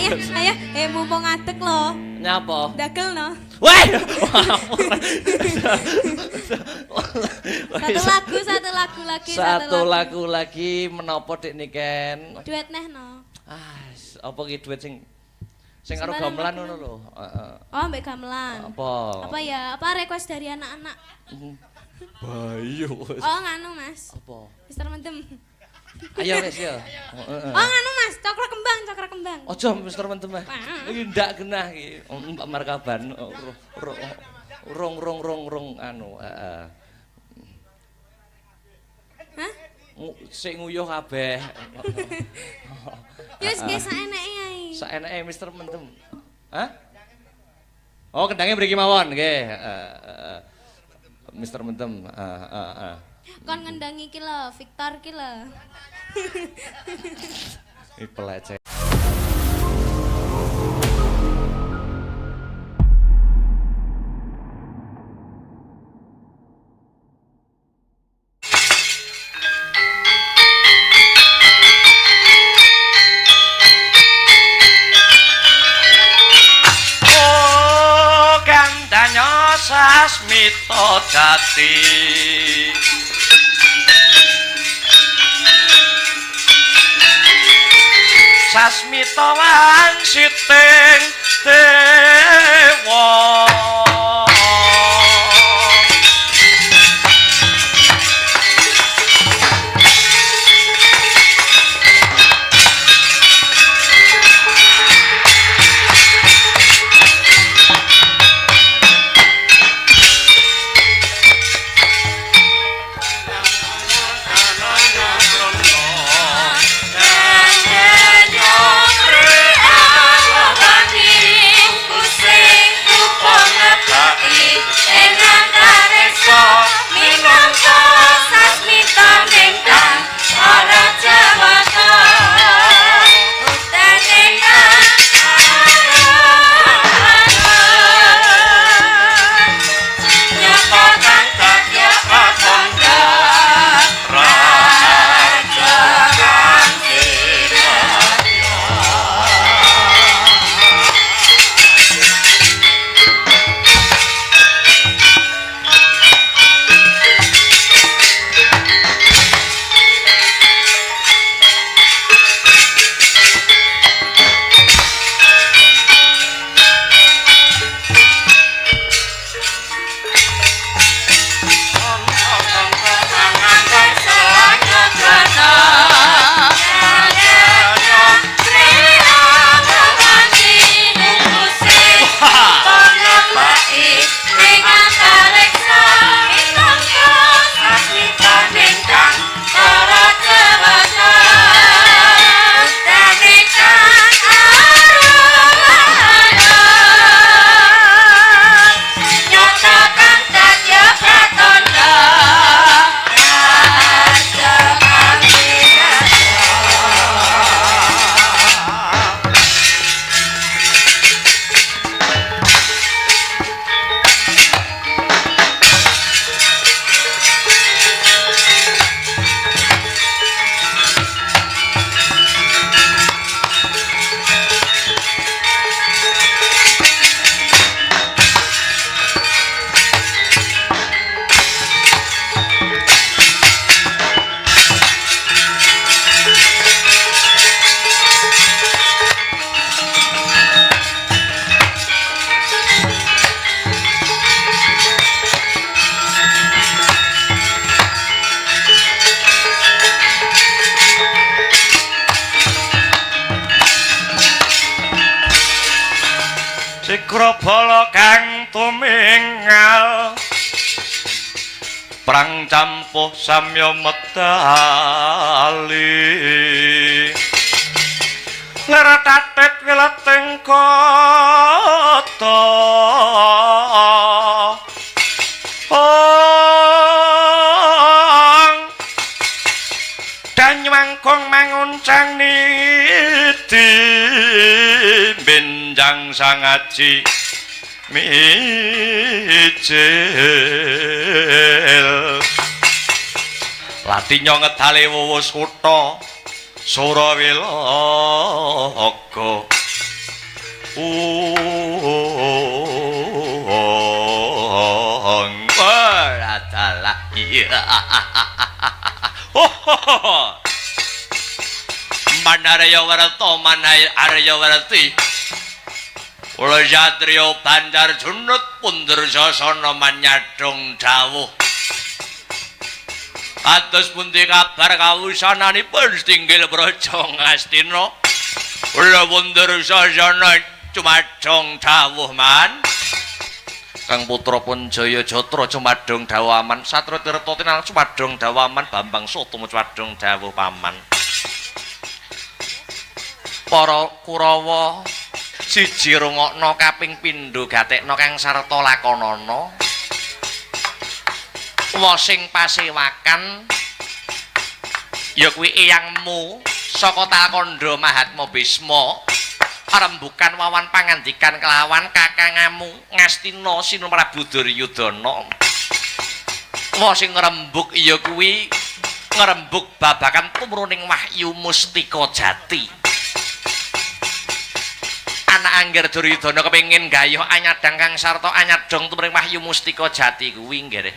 Ayo, mumpung ngadeg lho. Nyapa? Dagel no. Weh. Satu lagu lagi menapa Dik Niken? Duet neh no. Apa ki duet sing karo gamelan ngono lho. Oh, mbek gamelan. Apa ya? Apa request dari anak-anak? Bayu. Oh, nganu Mas. Apa? Mister Mendem. Ayo wis ya. Oh, nganu Mas, cokro kembang. Aja Mister Mendem. Iki ndak genah iki. Mbak Markaban. Rong anu, heeh. Hah? Sik nguyuh kabeh. Wis nggih saeneke ae. Saeneke Mister Mendem. Hah? Oh, kendangnya mriki mawon nggih. Mister Mendem. Kon ngendangi ki lho, Victor ki lho. Iki peleceh. Sasmita jati Sasmita wansiting dewa Sikrabala kang tumingal prang campuh samya medali leratatip wileting kota danyuangkong manguncang niti benjang sangaji mijil latinyo ngedale wuwus kutha Surawilaga Manarya Warta Manarya Warti Ula Satrio Bandar Junut Pundur Sasana manyadong dawuh Atus pundi kabar kawusananipun Stinggil Praja Ngastina Ula pundur sasana cumadong dawuh man Kang putra pun Jaya Jatra cumadong dawuh aman Satria Tirta Tinal cumadong dawuh aman Bambang Sutama cumadong dawuh paman Para Kurawa siji rungokno kaping pindho gatekno kang sarta lakonana wa sing pasewakan ya kuwi eyangmu saka Talkanda Mahatma Bisma rembukan wawan pangandikan kelawan kakangamu Ngastina Sinu Prabu Duryudana wa sing ngrembug ya kuwi ngrembug babakan tumruning wahyu mustika jati anak angger Duryudana kepengin gayuh anyadang kang sarta anyadong tumreng wahyu mustika jati kuwi nggih.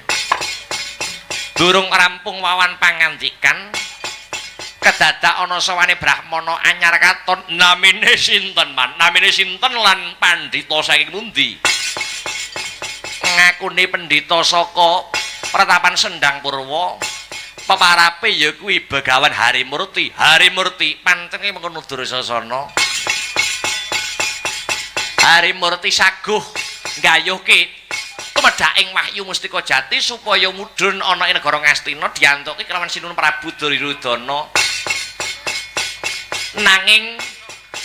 Durung rampung wawan pangandikan kedadak ana sawane Brahmana anyar katon namine sinten man? Namine sinten lan pandhita saking pundi? Ngakune pendhita saka Pratapan Sendang Purwa. Peparape ya kuwi Begawan Harimurti. Harimurti pancene mengkono Dursasana. Harimurti saguh nggayuhke tumedhaking wahyu mustika jati supaya mudhun ana ing negara Ngastina diantuki kelawan Sinuwun Prabu Duryudana. Nanging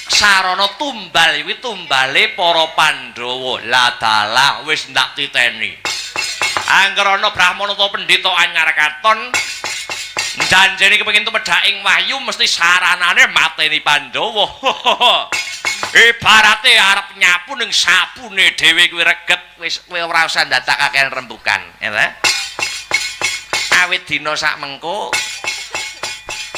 sarana tumbal iki tumbale para Pandhawa. Lah dalah wis ndak titeni. Angger ana Brahmana utawa pendhita anyar katon janjene kepengin tumedhaking wahyu mesti saranane mateni Pandhawa. Ibarate arep nyapu ning sapune dhewe kuwi reget wis kowe ora usah ndadakaken rembukan, ya. Awit dina sak mengko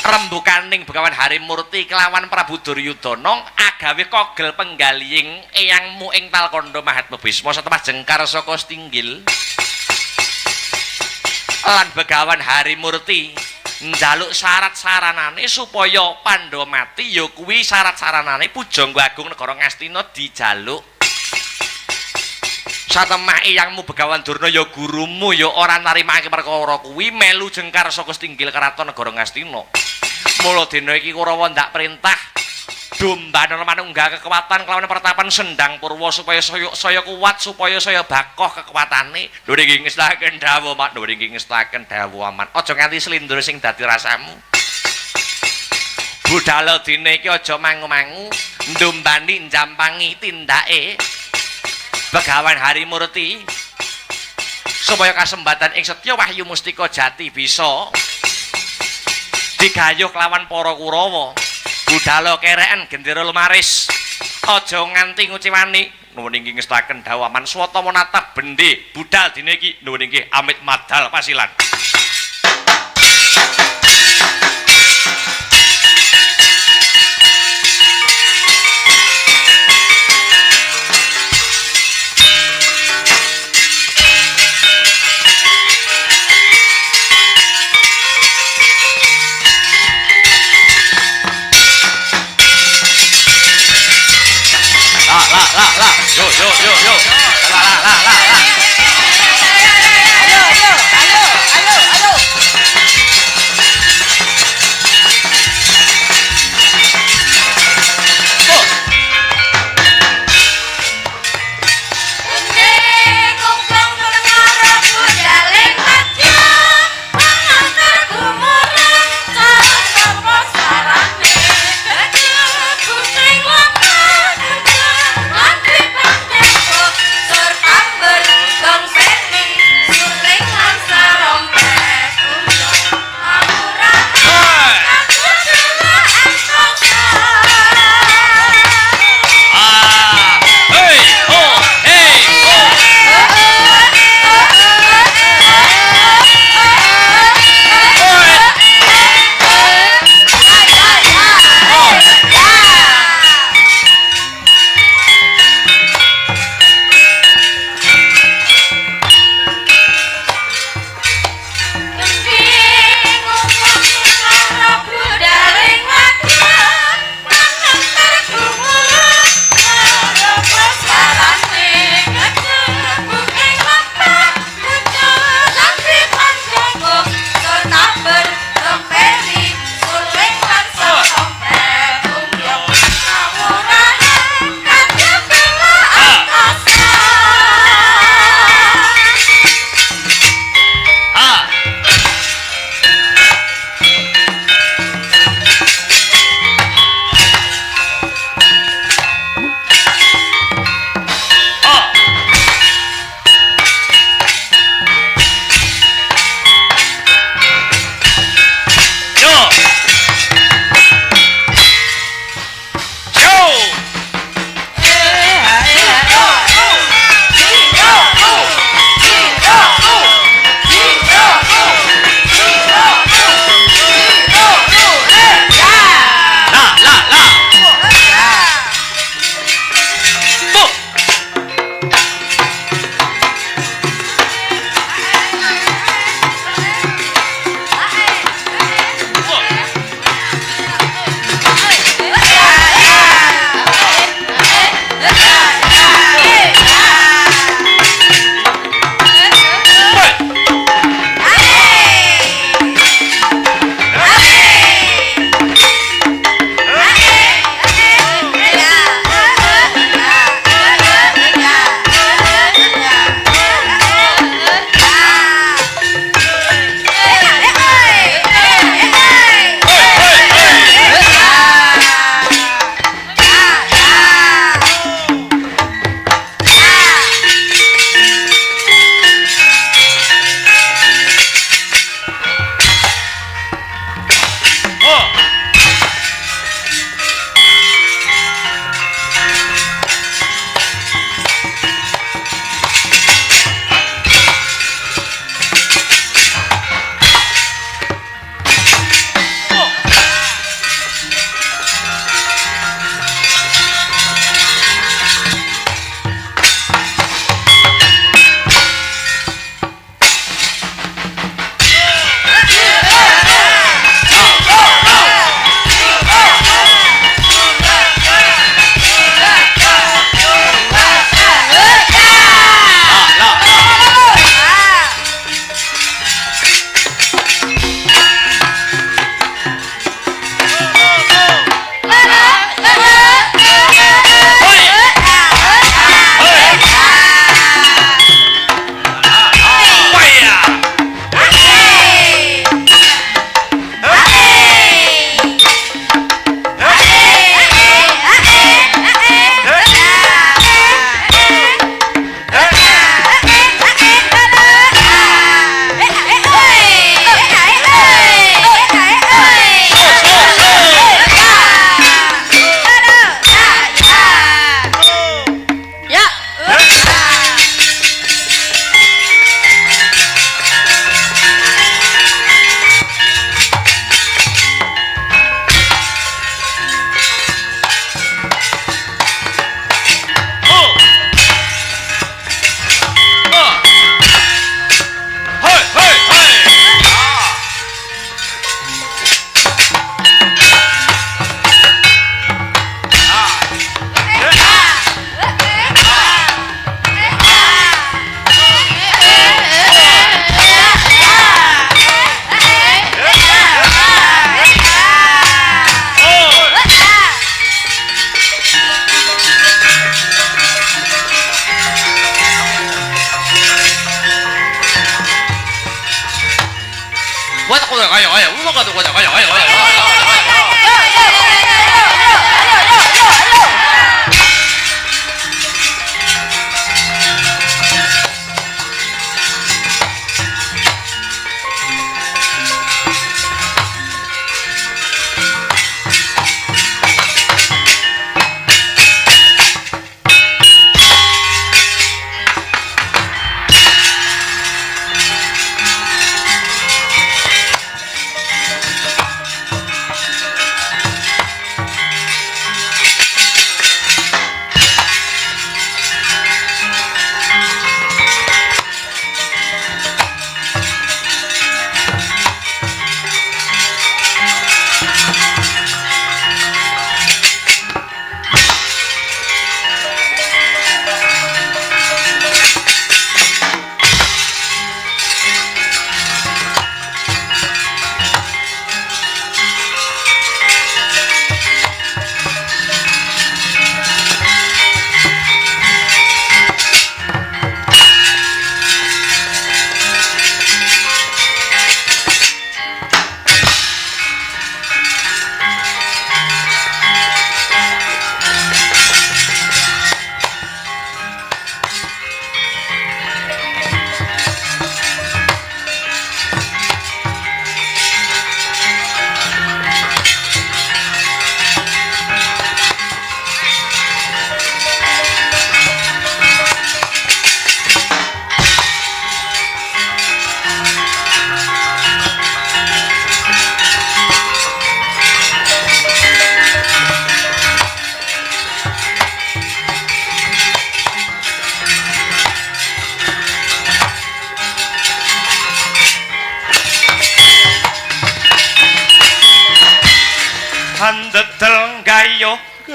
rembukan ning Begawan Harimurti kelawan Prabu Duryudana agawe kogel penggalihing eyangmu ing Talkanda Mahatma Bisma satemah jengkar saka Stinggil. Lan Begawan Harimurti njaluk syarat-saranane supaya Pandhawa mati ya kuwi syarat-saranane Pujangga Agung negara Ngastina dijaluk. Satemah eyangmu Begawan Durna ya gurumu ya ora narimake perkara kuwi melu jengkar saka Stinggil Keraton negara Ngastina. Mula dina iki Kurawa ndak perintah dombanan manunggal kekuatan kelawan Pratapan Sendang Purwa supaya saya kuat supaya saya bakoh kekuatane. Lho nggih ngestaken dawuh mak, lho nggih ngestaken dawuh aman. Aja nganti slindur sing dadi rasamu. Budhal dina iki aja mangu-mangu ndombani njampangi tindake Begawan Harimurti supaya kasembatan ing setya wahyu mustika jati bisa digayuh kelawan para Kurawa. Budhal kereken gendera lemaris aja nganti nguciwani. Nuwun inggih ngestaken dawuh aman swata menatap bendhe budhal dina iki. Nuwun inggih amit madal pasilan. Yo. Sur kamber, dong seni, suring lan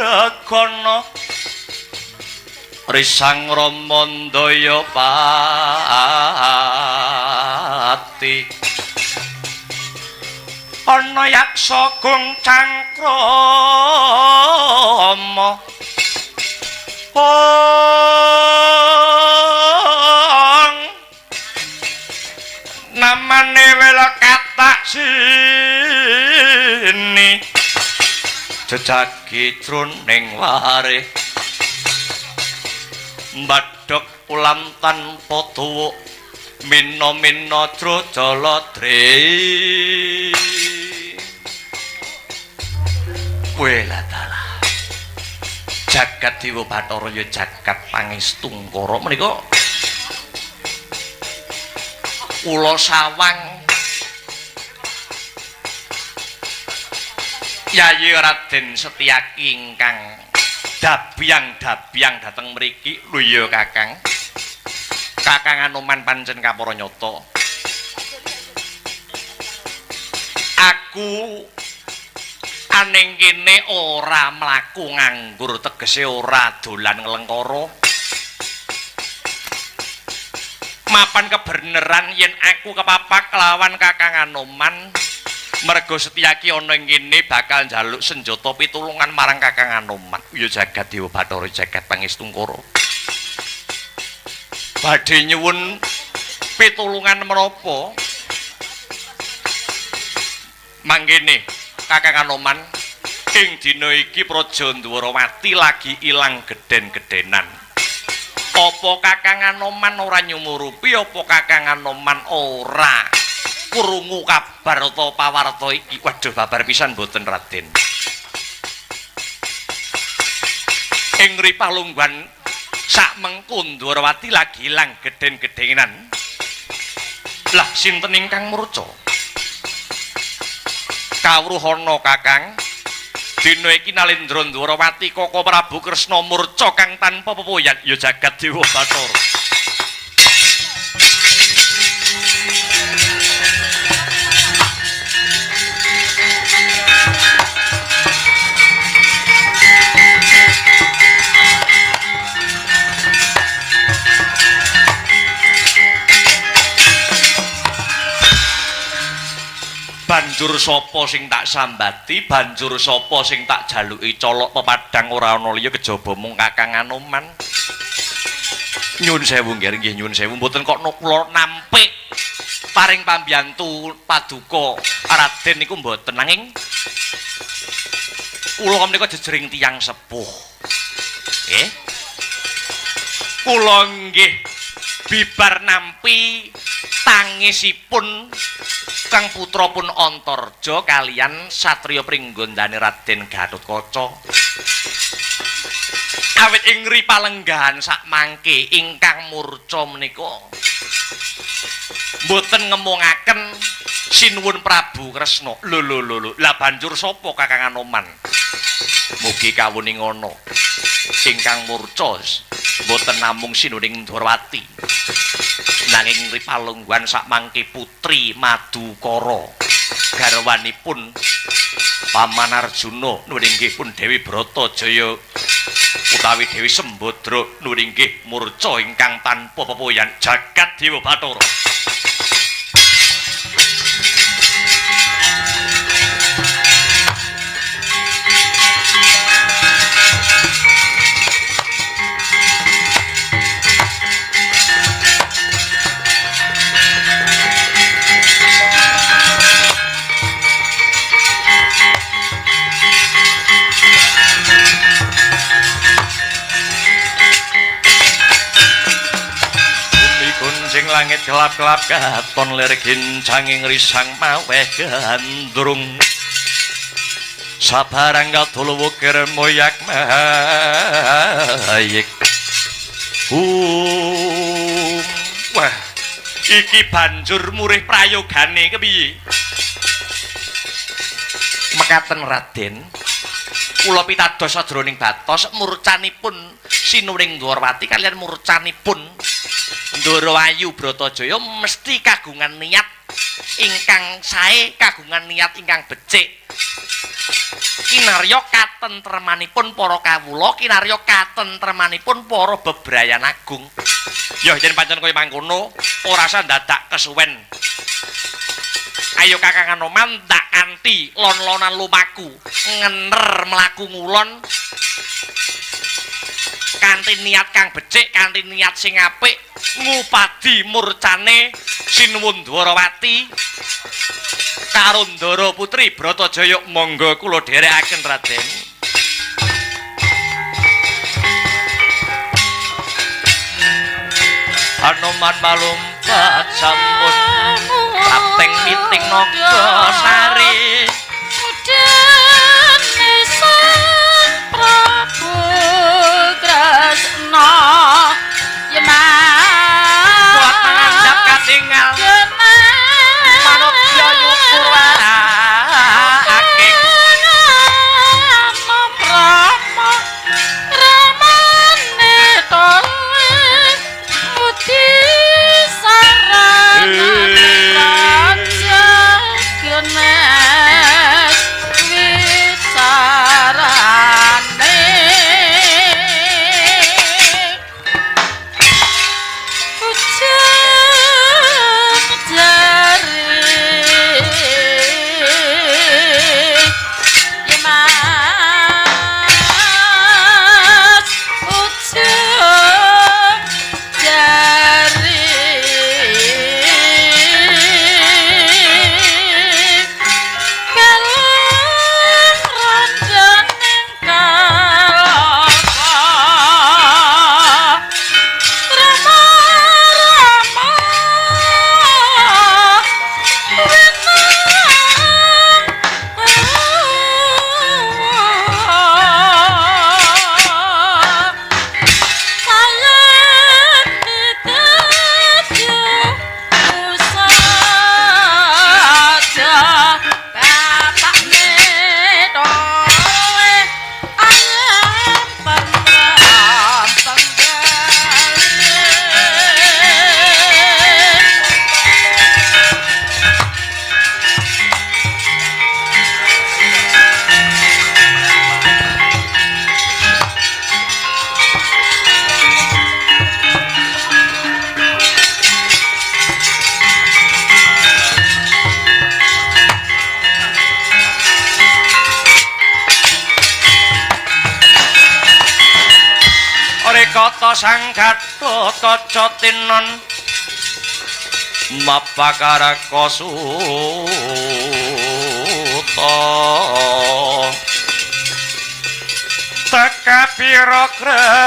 gegono risang ramandaya pati ana yaksa gung cangkrama namane wela katak sini jejagi jroning ware mbadhok ulam tanpa tuwuk mina-mina Drajaladri wela dalah jagat Dewa Bathara ya jagat Pangestungkara menika kula sawang Yayi Raden Setyaki ingkang dabyang dhateng mriki lho ya Kakang. Kakang Anoman pancen kapara nyata. Aku aning kene ora mlaku nganggur tegese ora dolan nglengkara. Mapan kebeneran yen aku kepapak lawan Kakang Anoman merga Setyaki ana ing kene bakal njaluk senjata pitulungan marang Kakang Anoman. Ya jagat Dewa Bathara jagat Pangestungkara. Badhe nyuwun pitulungan menapa? Manggene Kakang Anoman ing dina iki Praja Ndwarawati lagi ilang geden-gedenan. Apa Kakang Anoman ora nyumurupi apa Kakang Anoman ora krungu kabar utawa pawarta iki? Waduh babar pisan mboten Raden. Ing ripalungguhan sak mengko Ndwarawati lagi ilang geden-gedenan. Lah sinten ingkang murca? Kawruhana Kakang. Dina iki Nalendra Ndwarawati Kaka Prabu Kresna murca kang tanpa pepoyan ya jagat Dewa Bathara. Banjur sapa sing tak sambati, banjur sapa sing tak jaluki colok pepadang ora ana liya kejaba mung Kakang Anoman. Nyun sewu nggih nyun sewu mboten kok kula nampik paring pambiyantu paduka Raden niku mboten nanging kula menika jejering tiyang sepuh. Nggih. Kula nggih bibar nampi tangisipun Kang putra pun Antarja kalian satriya pringgondane Raden Gatotkaca. Awit ing ripalenggahan sak mangke ingkang murca menika mboten ngemungaken sinuwun Prabu Kresna. Lho. Lah banjur sapa Kakang Anoman? Mugi kawuning ana ingkang murca mboten namung sinuwuning Ndwarawati. Nanging ripalungguhan sak mangke putri Madukara garwanipun Paman Arjuna nuwuning pun Dewi Bratajaya utawi Dewi Sembadra nuwuning murca ingkang tanpa pepoyan jagat Dewa Bathara. Langit gelap-gelap katon lergin canging risang maweh gandrung sabarang katul wukir moyak mayik wah iki banjur murih prayogane kepiye mekaten Raden kula pitados sadroning batos murcanipun sinuwuning Ndwarawati kalian murcanipun Ndarawayu Bratajaya mesti kagungan niat ingkang sae, kagungan niat ingkang becik. kinarya katentremanipun para kawula, kinarya katentremanipun para bebrayan agung. Ya yen pancen kaya mangkono, ora usah dadak kesuwen. Ayo Kakang Anoman tak kanthi lon-lonan lumaku, ngener mlaku ngulon. Kanthi niat kang becik, kanthi niat sing apik, ngupadi murcane Sinuwun Dwarawati karo Ndara Putri Bratajaya. Monggo kula dherekaken Raden. Anoman malumpat sampun kaping piting Nagasari dene Sang Prabu Kresna yeman kuat mangandhap katingal manungsa yukura akeh Rama ramane tole muti sarana raja genes wicarane ujan jari yemas ujan jari kalang ranjaning kalapa Rama Rama Rekata sang Gatotkaca Tinon Mapakaraka Suta teka pira Kresna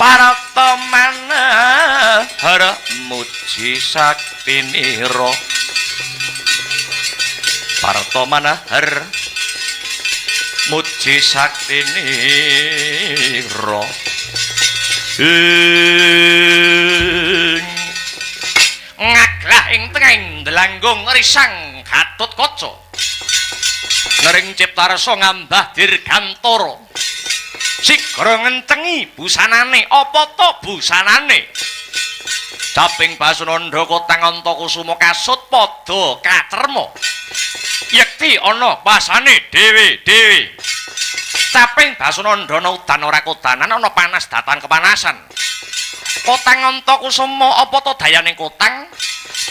paratamana hara muji saktinira Partamanahar muji saktinira ngaglah ing tengahing delanggung risang Gatotkaca nering ciptarsa ngambah dirgantara sigra ngentengi busanane apa to busanane caping Basunanda Kotang Antakusuma kasut padha kacerma yekti ana basane dhewe-dhewe caping Basunanda udan ora kodanan ana panas datan kepanasan Kotang Antakusuma apa to dayaning kotang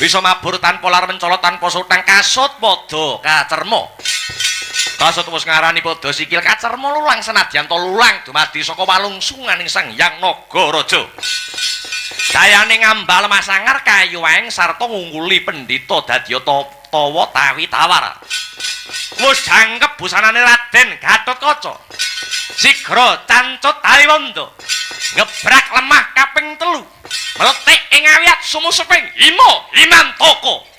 bisa mabur tanpa lar mencolot tanpa sutang kasut padha kacerma kasut wis ngarani padha sikil kacerma lulang senadyan to lulang dumadi saka walungsunganing Sang Hyang Nagaraja dayane ngambal masangar kayu waeng sarta ngungguli pendhita dadya tawa tawi tawar wis jangkep busanane Raden Gatotkaca sigra cancut Hariwanda ngebrak lemah kaping 3 meletik ing awiyat sumuseping Himantaka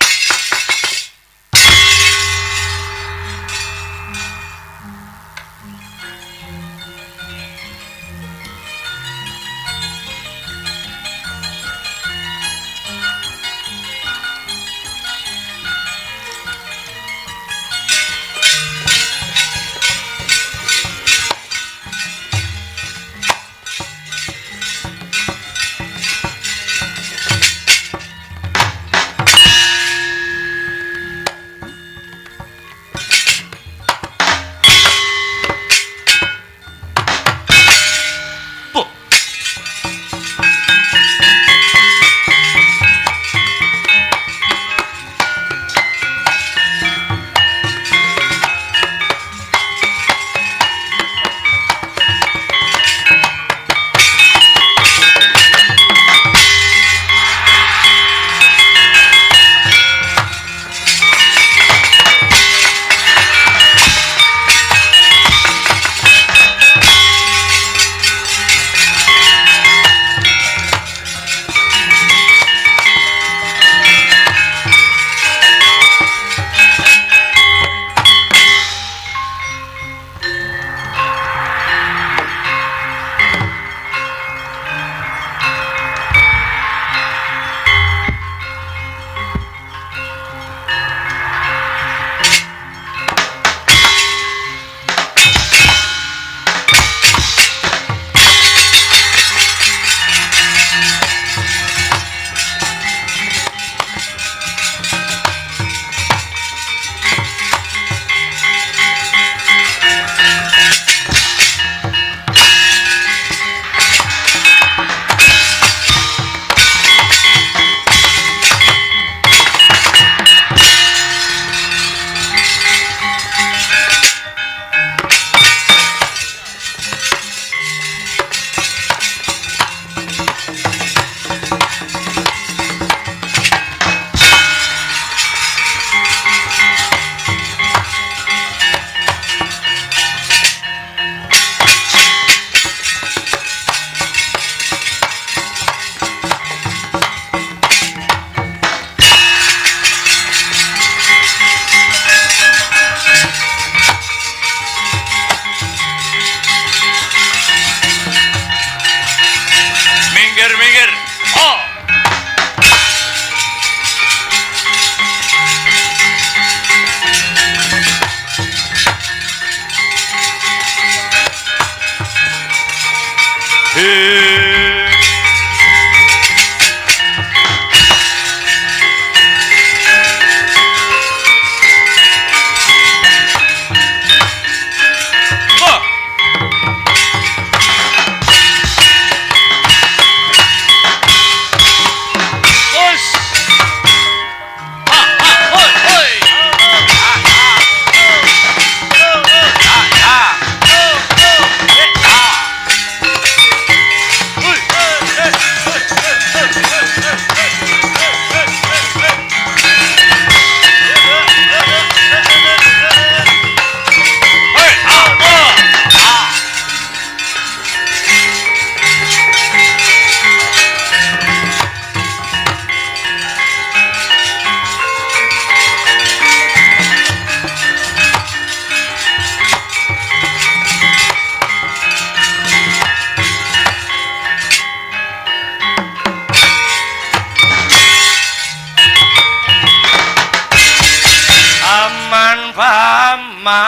aman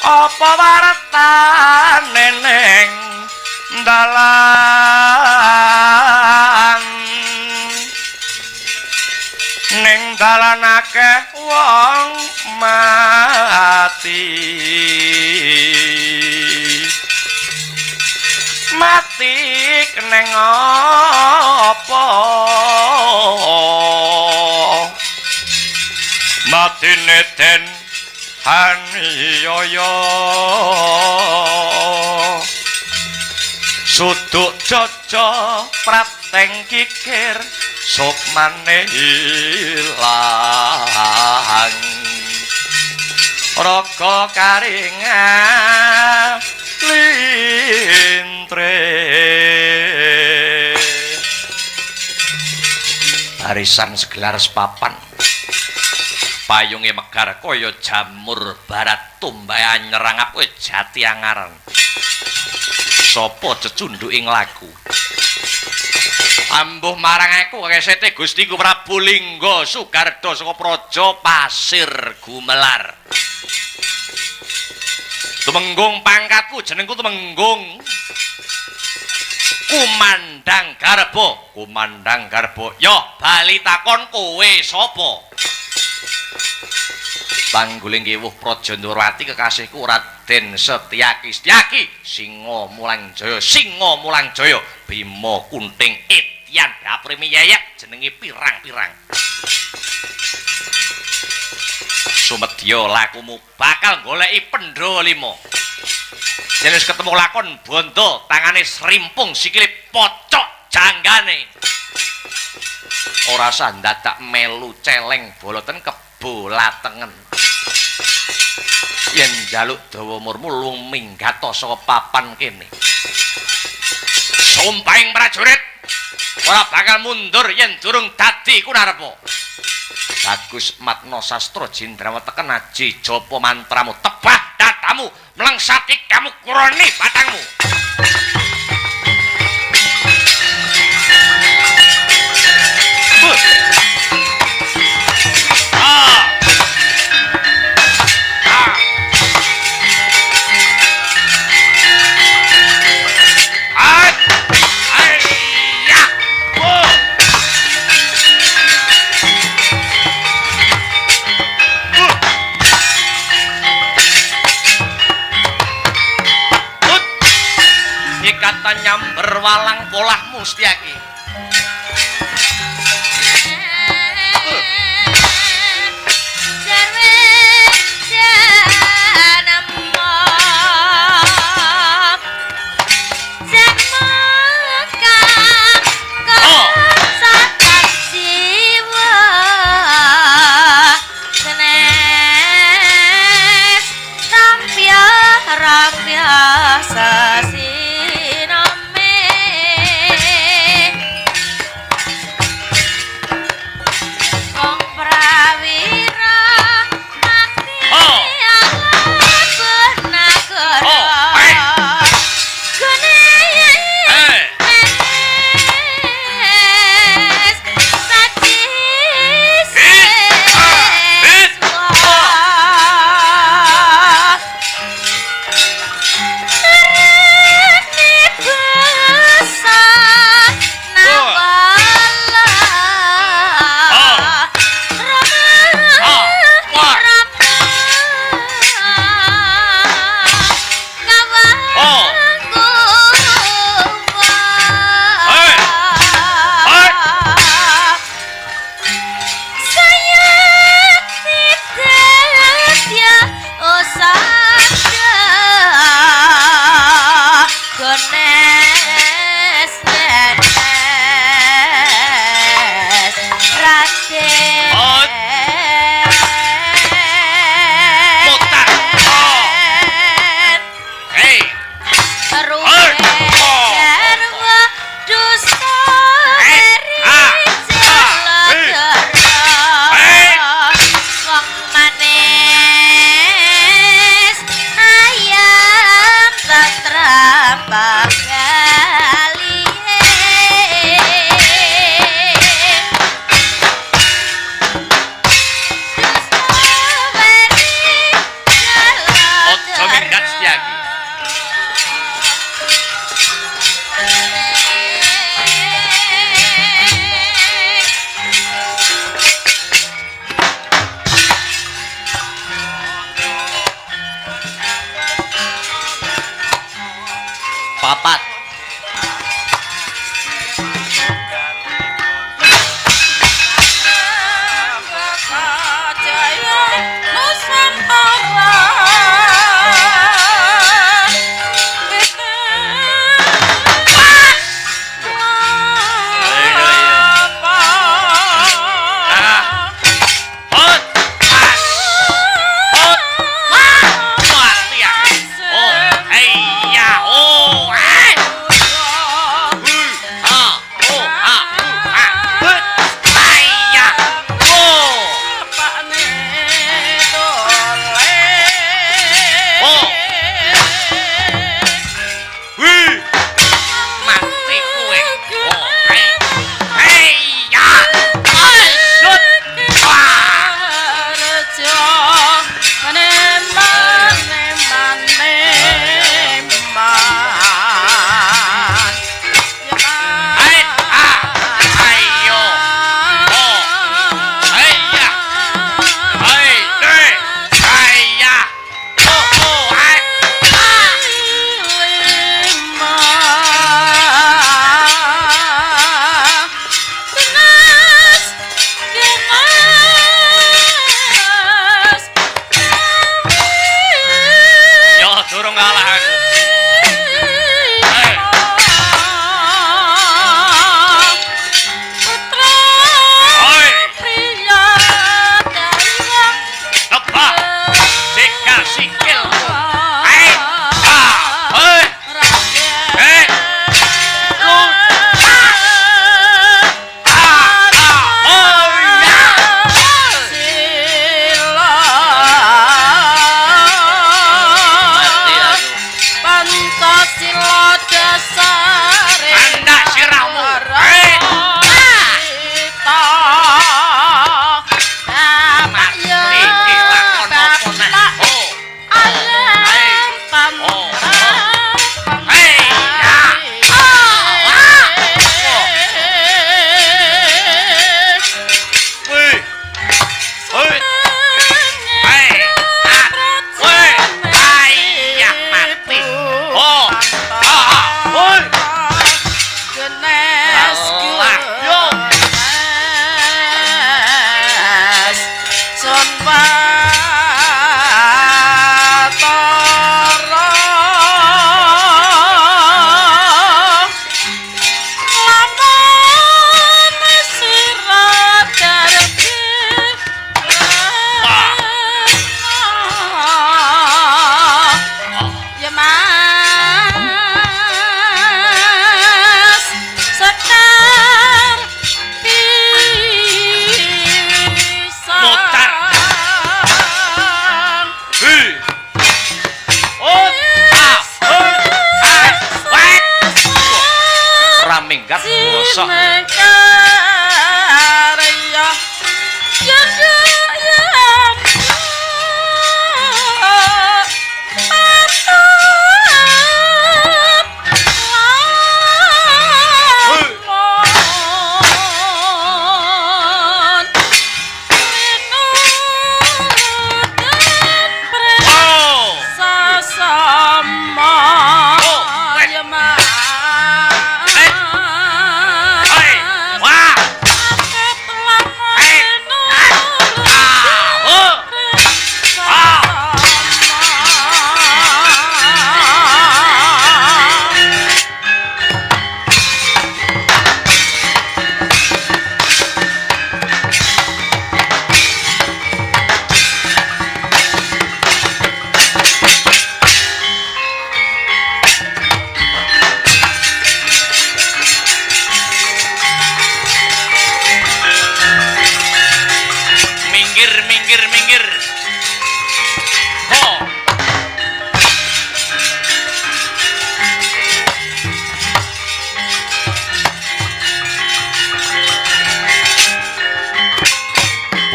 apa wartane ning dalan ning dalan akeh wong mati keneng apa matine den haniyaya suduk jaja prateng kikir sukmane ilang raga karingan lintre arisan segelar sepapan payunge megar kaya jamur barat tumbahe nyerang kowe jati angaran sapa cecunduk ing lagu ambuh marang aku kesete Gustiku Prabu Lingga Sugarda saka Praja Pasir Gumelar Tumenggung pangkatku jenengku Tumenggung Kumandang Garba yo bali takon kowe sapa Pangguling Kiwuh Praja Ndrawati kekasihku Raden Setyaki Singa Mulang Jaya Bima Kunting Ityan Dapur Miyayak jenenge pirang-pirang Sumedya lakumu bakal goleki pendho 5 jenis ketemu lakon bondo tangane srimpung sikile pocok janggane ora usah dadak melu celeng boloten kebolatengen yen njaluk dawa umurmu luwung minggat saka papan kene sumpahing prajurit ora bakal mundur yen durung dadi kunarepa Bagus Matno Sastra Jindrama teken aji japa mantramu tebah datamu mlengsati kamu kuroni batangmu kata nyamber walang polah Mustiaki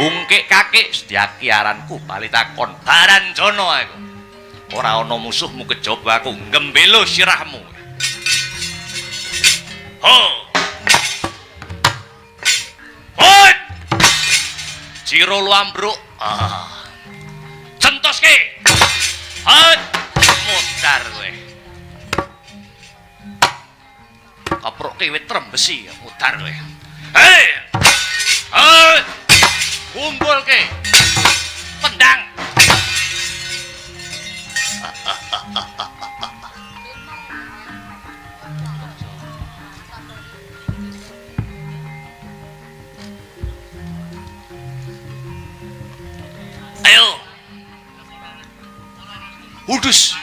bungkik kakik sedyaki aranku bali takon Baranjana aku. Ora ana musuhmu kejaba aku ngembelo sirahmu. Ho. Hoi. Ciro lu ambruk. Centoske. Hoi. Mutar kowe. Kaprokke wit trembesi mutar kowe. Hei. Hei. Kumpulke. Pendang. Ayo. Udus.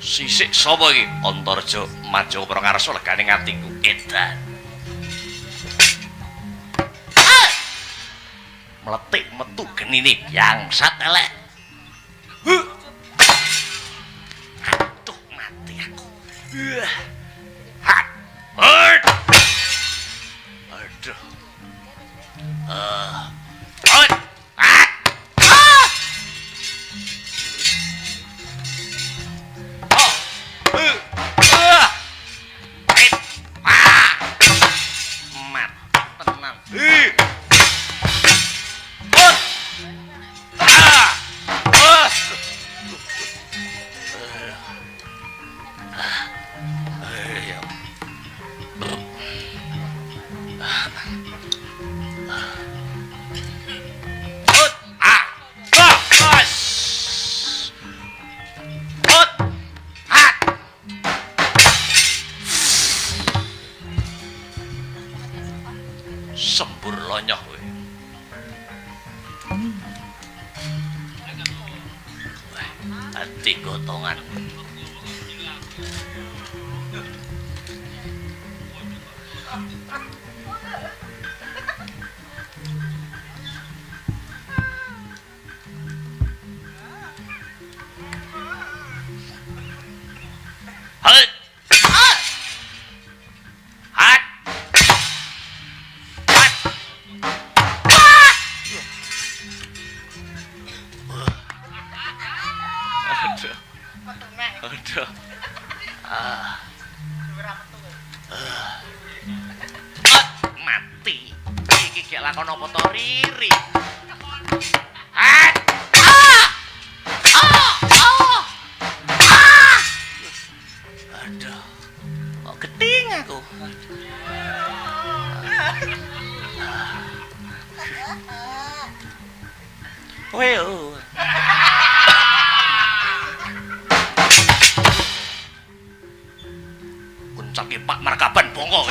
Sisik sapa iki? Antarja Maja Prangarsa legane atiku. Edan. Meletik metu genine bangsat elek. Aduh mati aku. Aduh. Sembur lonyoh kowe. Ati gotongan. Halt. Aduh. Mati. Iki gek lakon apa to Riri? Aduh. Kok geding aku. Weo. Kuncake Pak Markaban bongko.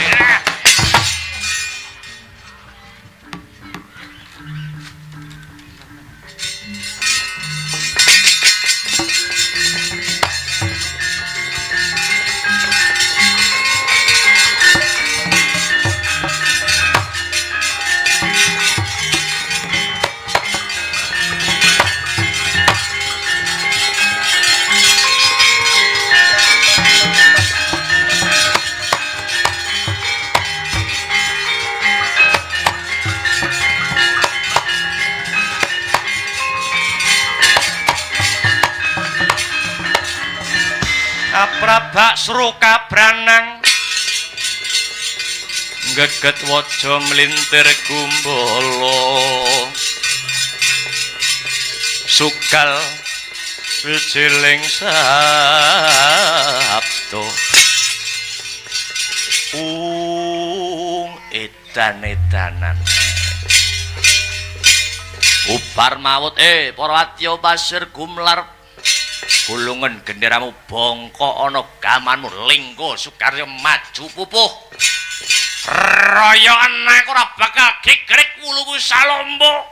Kaprabak sruka branang geget waja mlintir gumbala sukal wijiling sabto edan-edanan ubar mawut para wadya pasir gumlar gulungan genderamu bongko ana gamanmu linggo sukarya maju pupuh royoan aku ora bakal gigrik wuluku salombo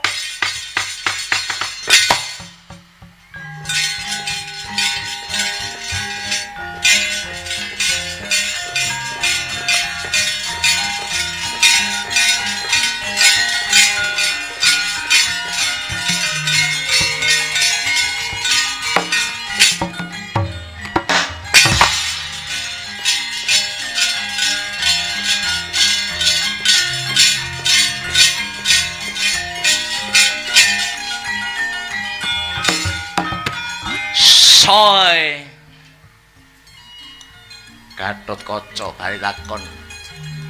Coy. Gatotkaca bali takon.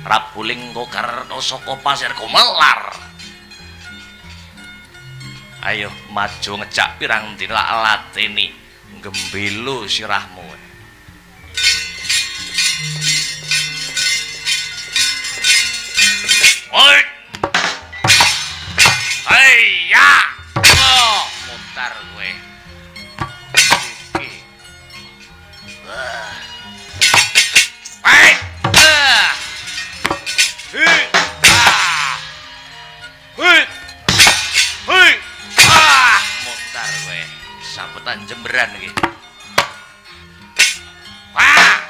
Prabu Lingga Karna saka pasir Gumelar. Ayo maju ngejak pirang dina lateni gembelu sirahmu. Oi. Hei ya. Oh, mutar kowe. Iki. Hei. Hei. Hei. Hei. Mutar kowe. Sambutan jemberan iki. Wah.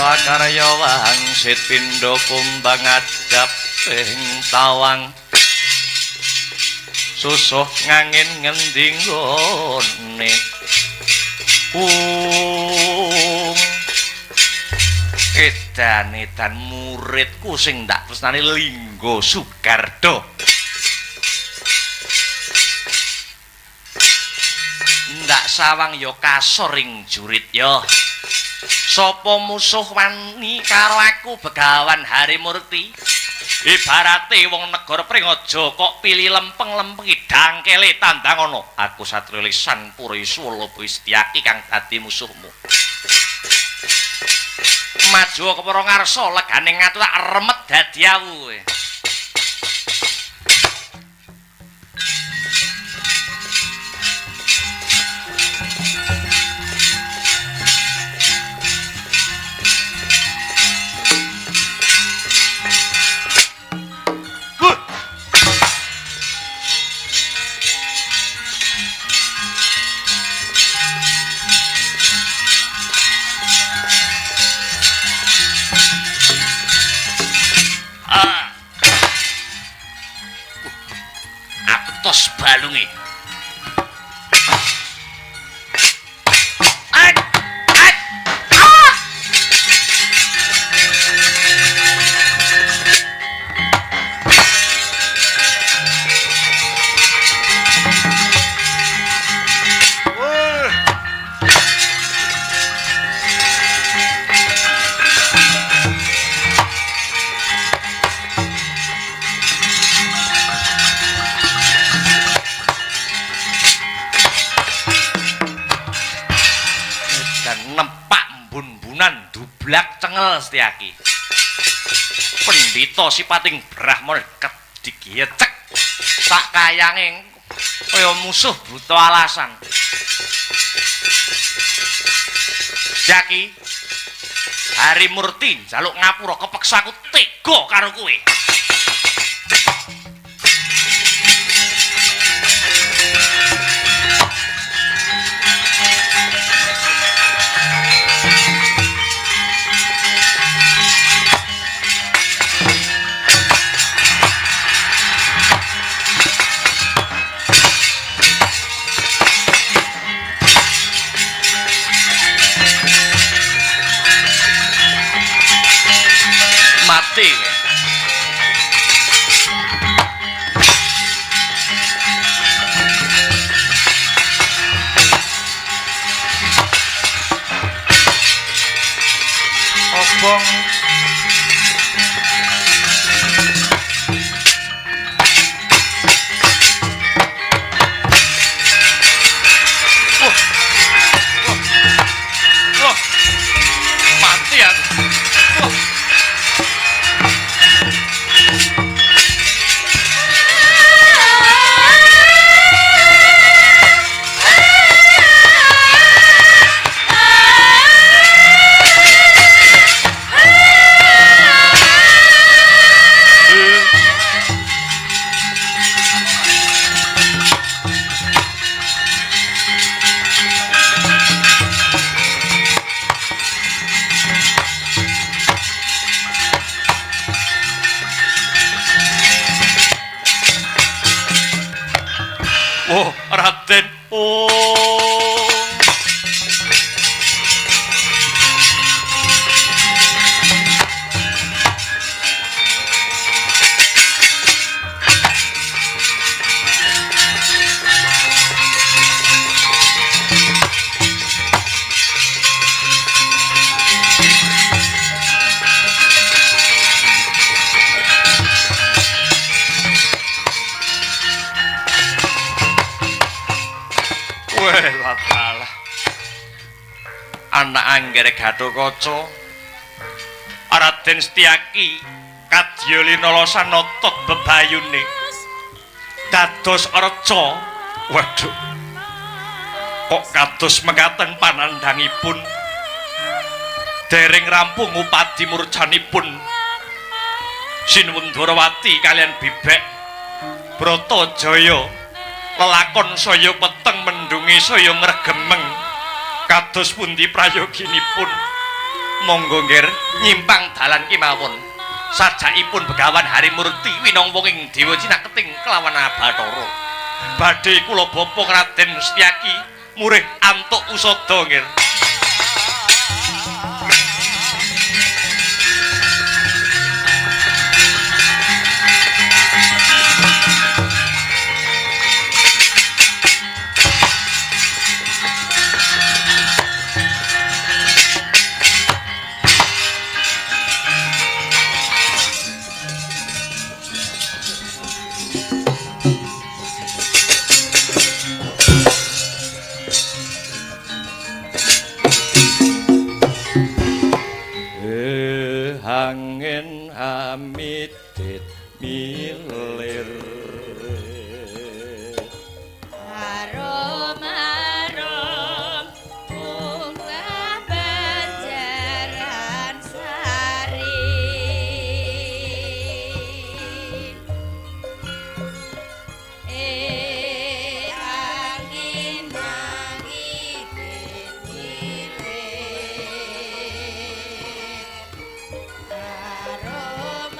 Karya wangsit pindha kumbang ajab ing tawang susuh ngangin ngendi nggone edan muridku sing ndak tresnani Lingga Sugarda ndak sawang ya kasoring jurit ya. Sapa musuh wani karo aku Begawan Harimurti ibarate wong negara Pringaja kok pilih lempeng-lempengi dangkele tandangana aku Satria Lisan Purisuwala Istiaki kang dadi musuhmu maju kepara ngarsa legane ngatu tak remet dadi awu tenan dublak cengel Setyaki. Pendhita sipating Brahmana digiyecek sak kayange kaya musuh buta alasan. Setyaki, Harimurti njaluk ngapura kepeksa aku tega karo kowe. Mati. Obong. Wah. Mati aku. Wah. Oh, Raden. Oh. Welah. Anak anggere Gatotkaca Raden Setyaki kadya linala notot bebayune dados arca. Waduh, kok kados mekaten panandhangipun dereng rampung upadi murcanipun Sinuwun Dwarawati kalian Bibek Bratajaya lelakon saya peteng mendungi saya ngregemeng kados pundi prayoginipun. Monggo nggih nyimpang dalan kemawon sajakipun Begawan Harimurti winangka ing Dewa Cinaketing kelawan Bathara badhe kula bapa Raden Setyaki murih antuk usada nggih. Angin amit milir Arom-arom bunga banjaran sari angin milir Arom-arom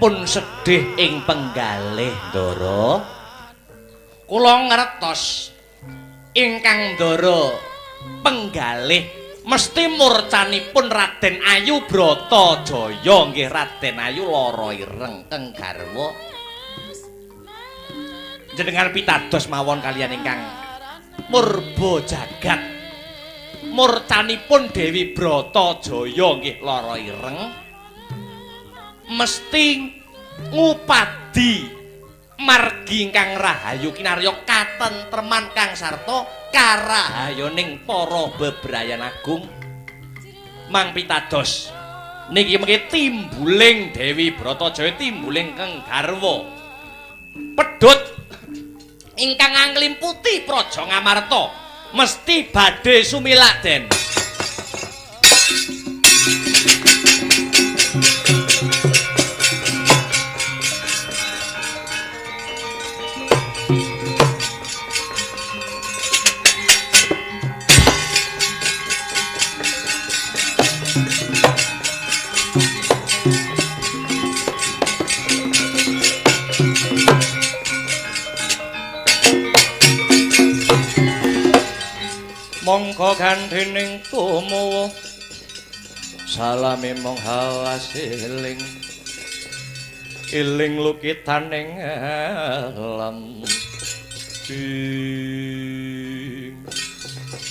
pun sedih ing penggalih Ndara. Kula ngertos ingkang Ndara penggalih mesti murcanipun Raden Ayu Bratajaya nggih Raden Ayu lara ireng keng garwa. Jenengan pitados mawon kaliyan ingkang murba jagat. Murcanipun Dewi Bratajaya nggih lara ireng mesti ngupadi margi ingkang rahayu kinarya katentreman kang sarta karahayoning para bebrayan agung. Mang pitados niki mengki timbuling Dewi Bratajaya timbuling keng garwa pedhut ingkang anglimputi Praja Ngamarta mesti badhe sumilak den. Mongko gandhening tumu salame mong hawasiling iling lukitaning alam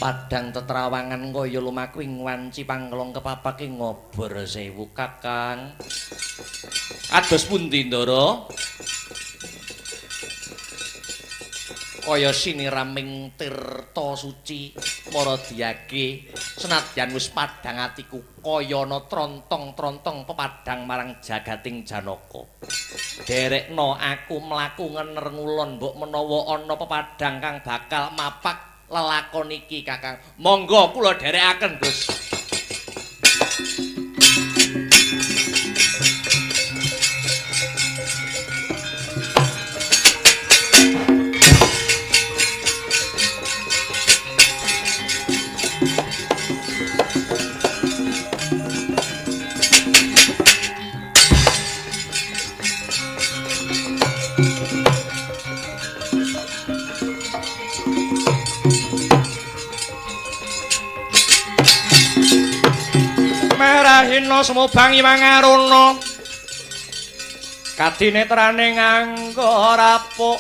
padang tetrawangan kaya lumaku ing wanci panglong kepapak ing ngobor sewu kakang. Kados pundi Ndara? Kaya siniraming tirta suci Maradiyage senadyan wis padhang atiku kaya ana trontong-trontong pepadhang marang jagating Janaka. Derekno aku mlaku ngener ngulon mbok menawa ana pepadhang kang bakal mapak lelakon iki Kakang. Monggo kula dherekaken, Gus. Hina sumubang iwang aruna kadinetrane nganggo rapuk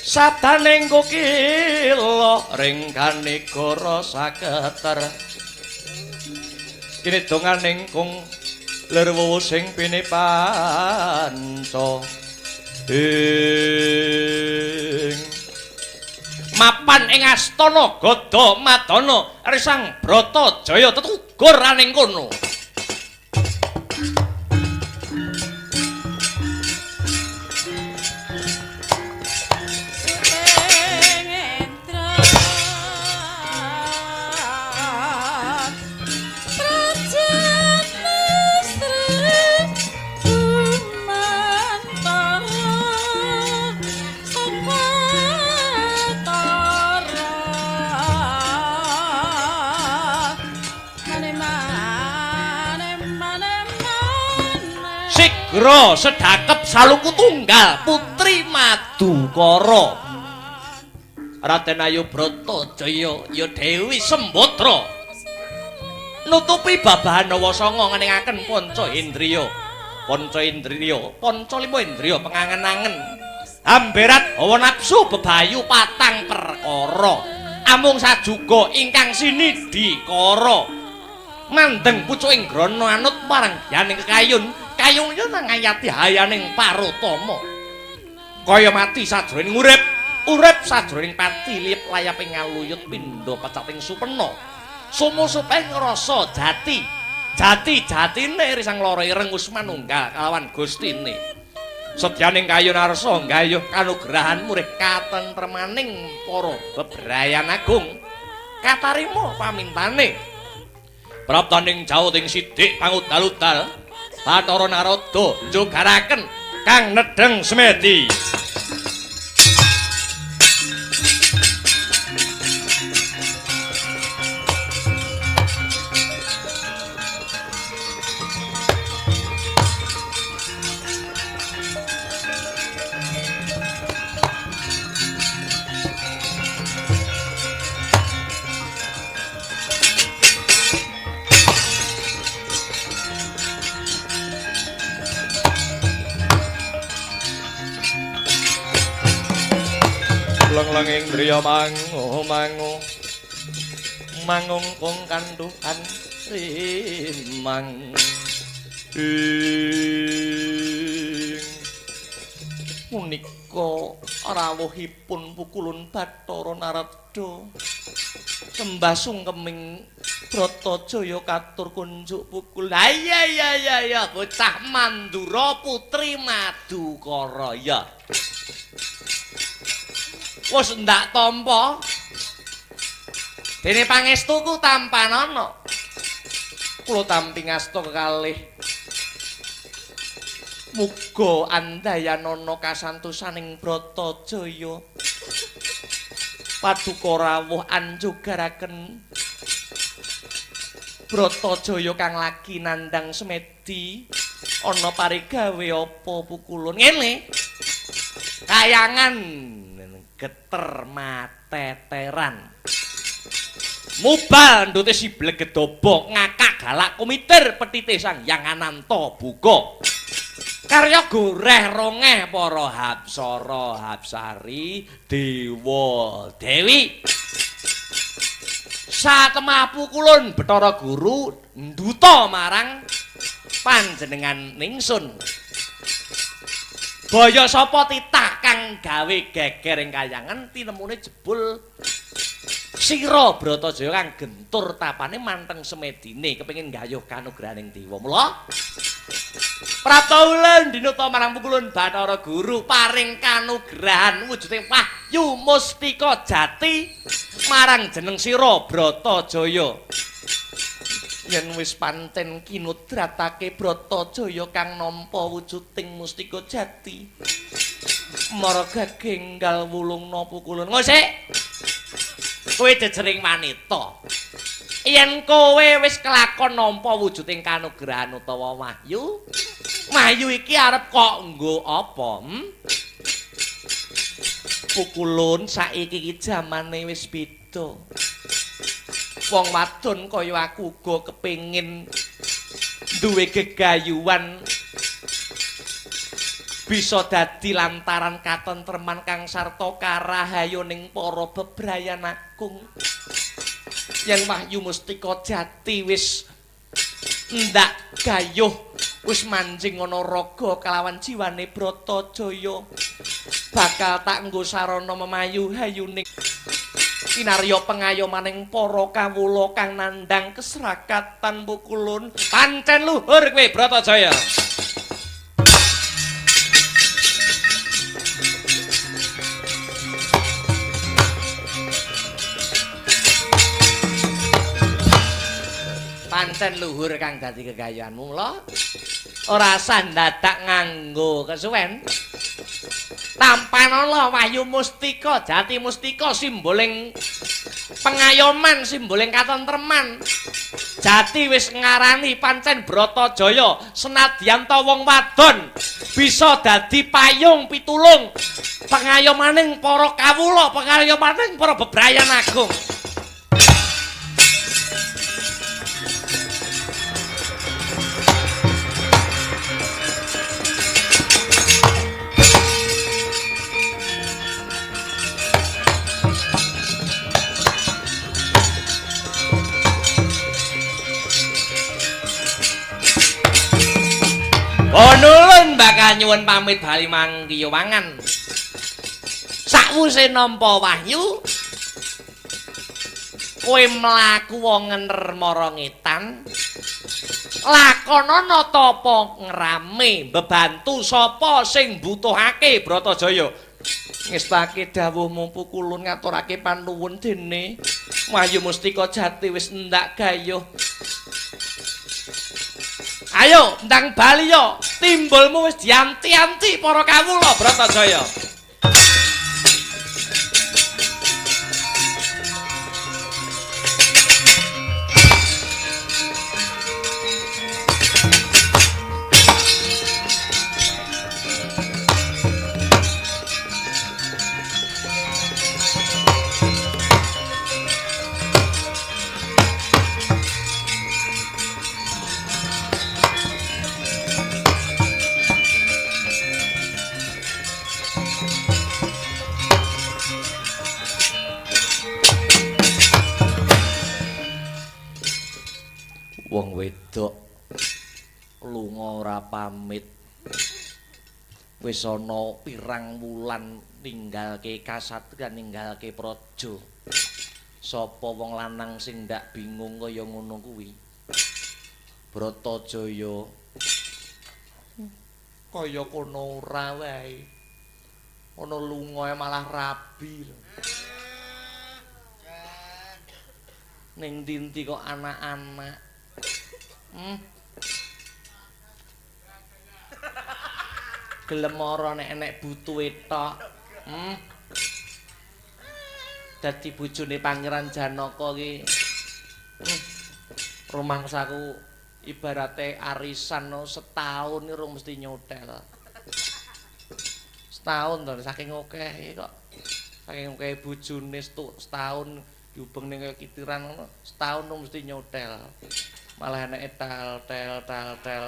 sadaning kukila ringkane goro saketer kene donganing kung lerwu sing pinipanca mapan ing astana Gada Madana Risang Bratajaya tetugur aning kono. Gra sedakep saluku tunggal Putri Madukara Raden Ayu Bratajaya ya Dewi Sembadra nutupi babahan Nawasanga ngeningaken panca indriya panca lima indriya pengangen-angen amberat hawa nafsu bebayu patang perkara amung sajuga ingkang sinidikara mandeng pucuking grana anut marang yaning kekayun kayung yo nang ngayati hayaning Parutama kaya mati sajroning urip sajroning pati lip layaping ngaluyut pindha pecating supena sumu-suping rasa jatine risang lara ireng wis manunggal kalawan Gustine sedyaning kayun arsa nggayuh kanugrahan murih katentremaning para bebrayan agung katarima pamintane praptaning jauting sidik pangudal-udal Bathara Narada njogaraken kang nedheng semedi. nanging driya mangu mangungkung kandukan rimang punika rawuhipun pukulun Bathara Narada sembah sungkeming Bratajaya katur kunjuk pukul. Ha iya bocah Mandura putri Madukara ya. Wis ndak tampa. Dene pangestuku tampanana. Kula tampi ngasta kekalih muga andayanana kasantosaning Bratajaya. Paduka rawuh anjogaraken Bratajaya kang lagi nandhang semedi ana parigawe apa pukulun ngene kayangan geter mateteran mubal ndute siblek gedobok ngakak galak kumitir petite sang Hyang Ananta buka karya goreh rongeh para hapsara hapsari dewa dewi satemah pukulun Bathara Guru nduta marang panjenengan ningsun baya sapa titah kang gawe geger ing kayangan tinemune jebul sira Bratajaya kang gentur tapane manteng semedine kepengin gayuh kanugrahaning dewa mula Prataulan dinuta marang pukulun Bathara Guru paring kanugrahan wujuding wahyu mustika jati marang jeneng sira Bratajaya. Yen wis pancen kinudratake Bratajaya kang nampa wujuding mustika jati. Marga genggal wulungna pukulun. Ngosik. Kowe jejering wanita. Yen kowe wis kelakon nampa wujuding kanugrahan utawa wahyu, wahyu iki arep kok nggo apa? Pukulun saiki iki jamane wis beda. Wong wadon kaya aku uga kepengin duwe gegayuhan bisa dadi lantaran katentreman kang sarta karahayoning para bebrayan agung. Yen wahyu mustika jati wis ndak gayuh wis manjing ana raga kelawan jiwane Bratajaya bakal tak nggo sarana memayu hayuning kinarya pengayomaning para kawula kang nandhang kesrakatan pukulun pancen luhur kowe Bratajaya. Pancen luhur kang dadi kegayuhanmu mula ora sandadak nganggo kesuwen tampanana wahyu mustika jati mustika simboling pengayoman simboling katentreman jati wis ngarani pancen Bratajaya senadyan ta wong wadon bisa dadi payung pitulung pengayomaning para kawula pengayomaning para bebrayan agung. Nulun bakal nyuwun pamit bali mangkiya wangan. Sakwise nampa wahyu kowe mlaku ngener mara ngetan lakonana tapa ngrame mbebantu sapa sing mbutuhake Bratajaya. Ngestake dawuhmu pukulun ngaturake panuwun dene wahyu mustika jati wis ndak gayuh. Ayo, ndang bali yo. Timbulmu wis dianti-anti para kawula Bratajaya. Wong wedok lunga ora pamit. Wis ana pirang wulan ninggalke kasatriyan ninggalke praja. Sapa wong lanang sing ndak bingung kaya ngono kuwi? Bratajaya kaya kono ora wae. Ana lunga malah rabi. Ning dinti kok anak-anak. Gelem ora nek enek butuhe tok. Dadi bojone Pangeran Janaka ki. Rumangsaku ibarate arisan setahun iki rung mesti nyotel. Setahun to saking akeh kok. Saking akeh bojone setahun diubeng ning kitiran ngono, setahun rung mesti nyotel. Malah eneke tel.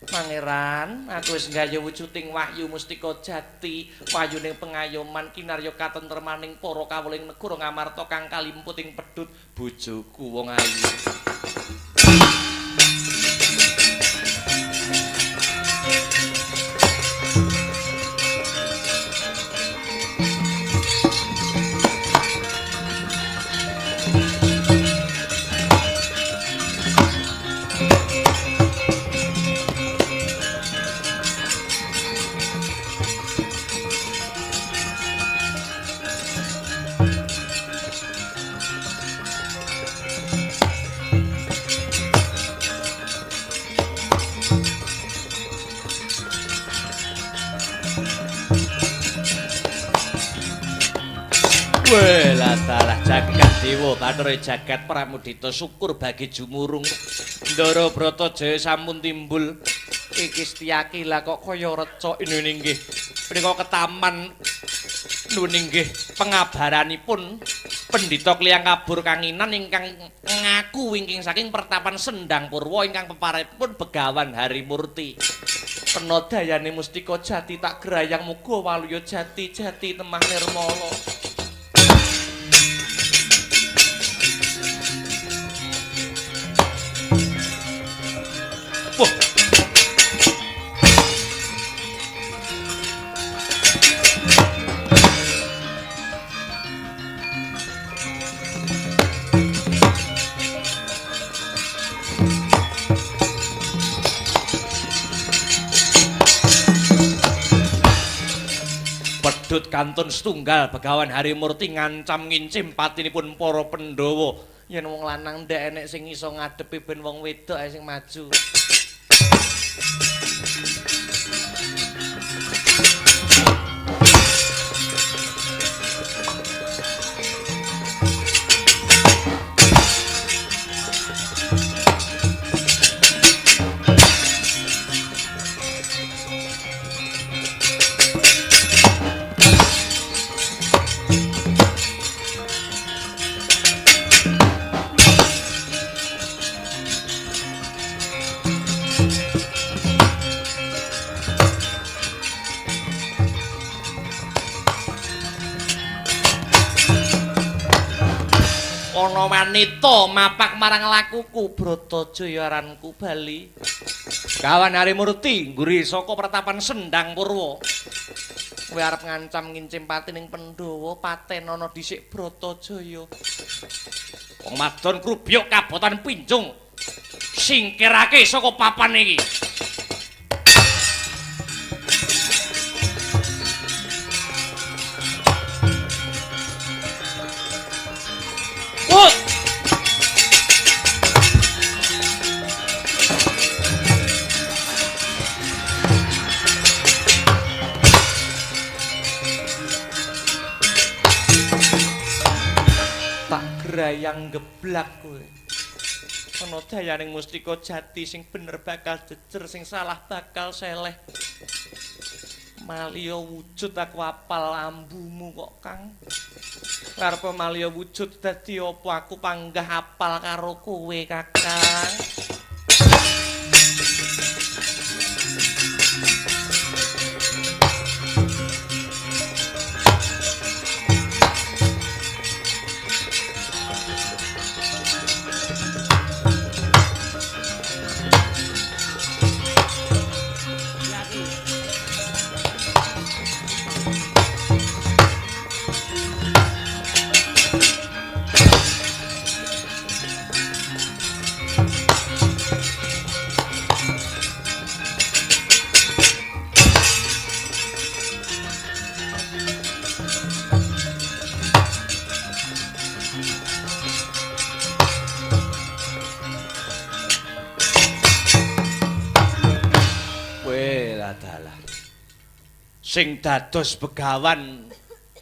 Pangeran, aku wis nggaya wujuding wahyu mustika jati, wayuning pengayoman kinarya katentremaning para kawuling negara Ngamarta kang kalimputing pedhut bojoku wong ayu. Welatalah jagat dewa patere jagat pramudita syukur bagi jumurung Ndara Bratajaya sampun timbul iki Setyaki lah kok kaya reca ini nggih menika ketaman nuning nggih pengabaranipun Pendhita Klyang Kabur Kanginan ingkang ngaku wingking saking pertapan Sendang Purwa ingkang peparenipun Begawan Harimurti penodayane mustika jati tak grayang muga waluya jati temah nirmala. Pedhut kantun setunggal Begawan Harimurti ngancam ngincim patinipun para Pandhawa yen wong lanang ndak enek sing iso ngadepi ben wong wedok ae sing maju. Ana wanita mapak marang lakuku Bratajaya aranku bali. Begawan Harimurti ngguri saka pratapan Sendang Purwa. Kowe arep ngancam ngincim patining Pandhawa paten ana dhisik Bratajaya. Wong madon krubyuk kabotan Pinjung. Singkirake saka papan iki. Grayang geblak kowe. Ana dayaning mustika jati sing bener bakal jejer sing salah bakal seleh. Maliya wujud aku apal ambumu kok Kang. Karepe maliya wujud dadi apa aku panggah apal karo kowe Kakang. sing dados begawan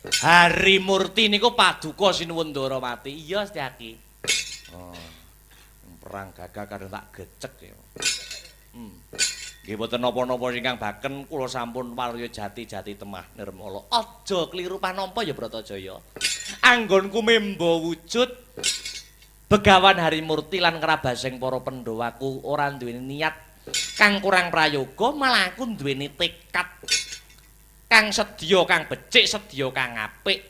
Harimurti niku paduka sinuwun Ndaramati. Iya, Setyaki. Oh. Perang gagah kadang tak gecek ya. Nggih boten napa-napa ingkang baken kula sampun warya jati-jati temah nirmala. Aja kliru panampa ya Bratajaya. Anggonku memba wujud begawan Harimurti lan ngrabasing para Pandhawaku ora duweni niat kang kurang prayoga, malah aku duweni tekad kang sedya kang becik, sedya kang apik.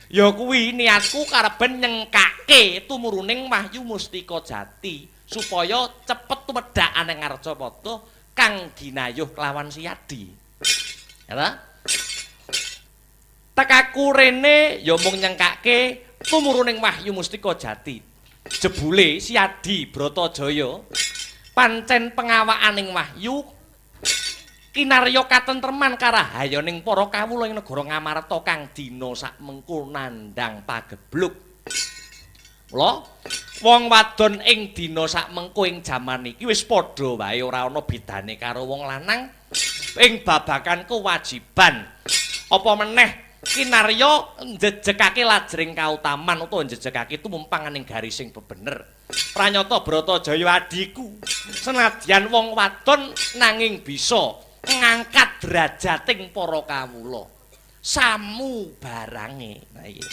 Ya kuwi niatku kareben nyengkake tumuruning Wahyu Mustika Jati supaya cepet tumedhakane Ngarcapada kang ginayuh kelawan Siyadi. Ya. Tekaku rene ya mung nyengkake tumuruning Wahyu Mustika Jati. Jebule Siyadi Bratajaya pancen pengawakaning wahyu kinarya katentreman karahayaning para kawula ing negara Ngamarta kang dina sakmengko nandhang pageblug. Mula wong wadon ing dina sakmengko ing jaman iki wis padha wae ora ana bedane karo wong lanang ing babagan kewajiban. Apa meneh kinarya njejegake lajeng kautaman utawa njejegake tumumpanganing garising bebener. Pranyata Bratajaya adiku senadyan wong wadon nanging bisa ngangkat derajating para kawula samu barange. Nah iki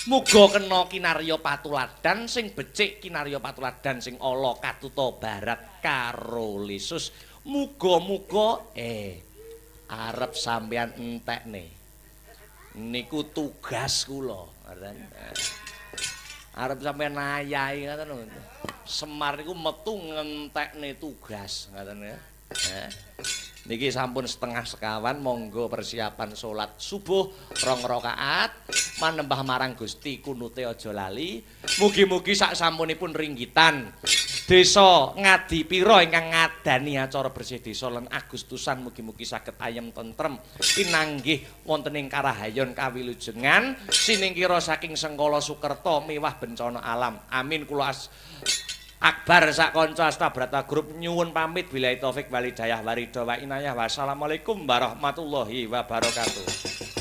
muga kena kinarya patuladan sing becik, kinarya patuladan sing ala katuta barat karo lesus. Muga-muga arep sampeyan entekne niku tugas kula. Arep sampeyan ayahi ngoten. Semar niku metu ngentekne tugas ngoten ya. Niki sampun setengah sekawan, monggo persiapan salat subuh 2 rakaat manembah marang Gusti kunute aja lali. Mugi-mugi sak sampunipun ringgitan Desa Ngadipira ingkang ngadani acara bersih desa lan Agustusan mugi-mugi saged ayem tentrem pinanggih wonten ing karahayon kawilujengan siningkira saking Sengkala Sukerta miwah bencana alam. Amin. Kula Akbar sak kanca Astabrata Group nyuwun pamit billahi taufik wal hidayah waridha wa inayah. Wassalamualaikum warahmatullahi wabarakatuh.